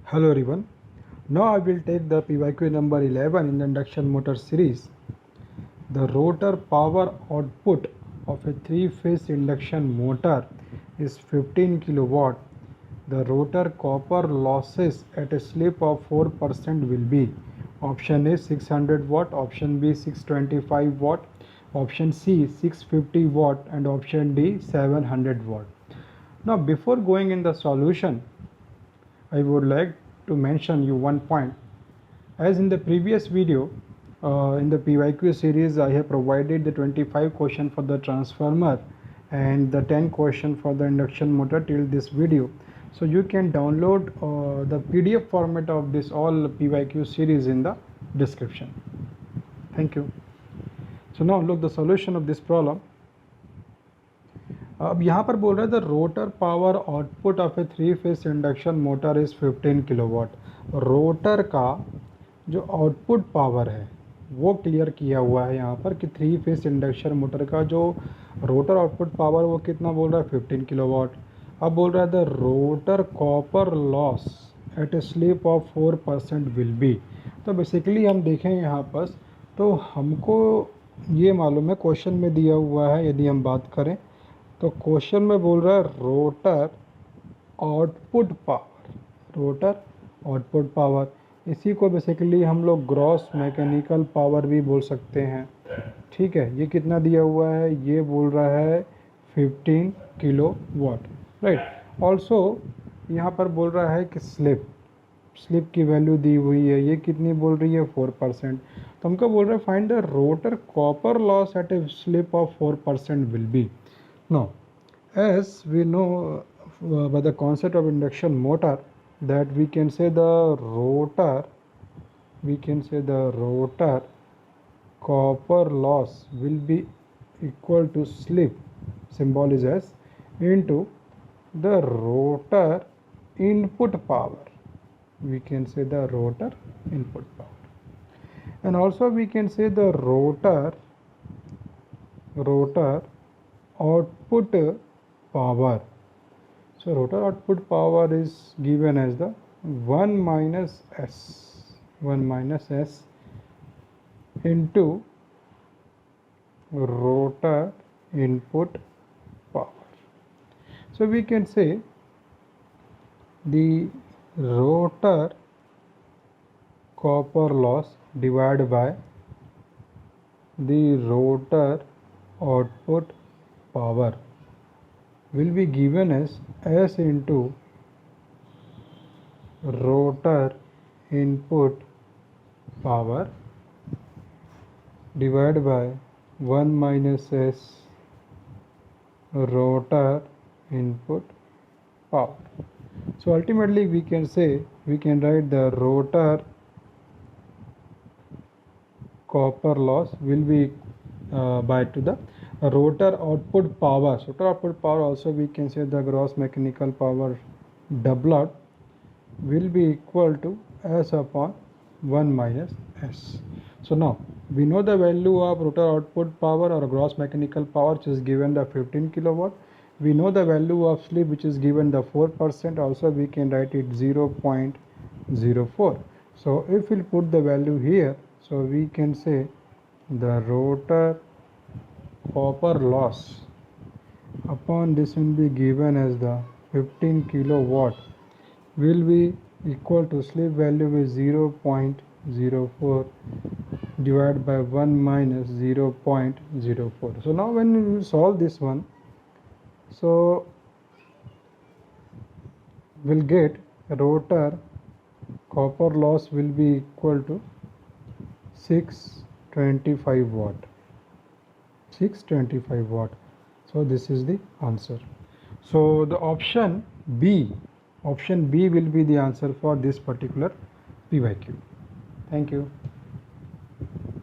Hello everyone. Now I will take the PYQ number 11 in the induction motor series. The rotor power output of a 3-phase induction motor is 15 kilowatt. The rotor copper losses at a slip of 4% will be option A 600 watt, option B 625 watt, option C 650 watt and option D 700 watt. Now before going in the solution, I would like to mention you one point. As in the previous video, in the PYQ series, I have provided the 25 question for the transformer and the 10 question for the induction motor till this video. So you can download the PDF format of this all PYQ series in the description. Thank you. So now look the solution of this problem. अब यहाँ पर बोल रहा है the rotor power output of a three phase induction motor is 15 kilowatt. Rotor का जो output power है वो क्लियर किया हुआ है यहाँ पर कि 3-फेस इंडक्शन मोटर का जो रोटर आउटपुट पावर वो कितना बोल रहा है 15 किलोवाट। अब बोल रहा है the rotor copper loss at a slip of 4% will be. तो बेसिकली हम देखें यहाँ पर तो हमको ये मालूम है क्वेश्चन में दिया हुआ है। यदि हम बात करें तो क्वेश्चन में बोल रहा है rotor output power, rotor output power, इसी को बेसिकली हम लोग ग्रॉस मैकेनिकल पावर भी बोल सकते हैं। ठीक है, ये कितना दिया हुआ है, ये बोल रहा है 15 किलो वाट, राइट। ऑल्सो यहाँ पर बोल रहा है कि स्लिप की वैल्यू दी हुई है, ये कितनी बोल रही है 4%। तो हमको बोल रहा है find the rotor copper loss at a slip of 4% will be. Now, as we know by the concept of induction motor that we can say the rotor copper loss will be equal to slip, symbol is S, into the rotor input power. We can say the rotor input power, and also we can say the rotor output power. So rotor output power is given as the 1 minus S into rotor input power. So we can say the rotor copper loss divided by the rotor output power will be given as S into rotor input power divided by 1 minus S rotor input power. So ultimately we can write the rotor copper loss will be by to the rotor output power. So rotor output power also we can say the gross mechanical power doubled will be equal to S upon 1 minus S. So now we know the value of rotor output power or gross mechanical power, which is given the 15 kilowatt. We know the value of slip, which is given the 4%. Also we can write it 0.04. So if we put the value here, so we can say the rotor copper loss upon this will be given as the 15 kilowatt will be equal to slip value is 0.04 divided by 1 minus 0.04. So now when we solve this one, so we'll get rotor copper loss will be equal to 625 watt. 625 watt. So this is the answer. So the option B will be the answer for this particular PYQ. Thank you.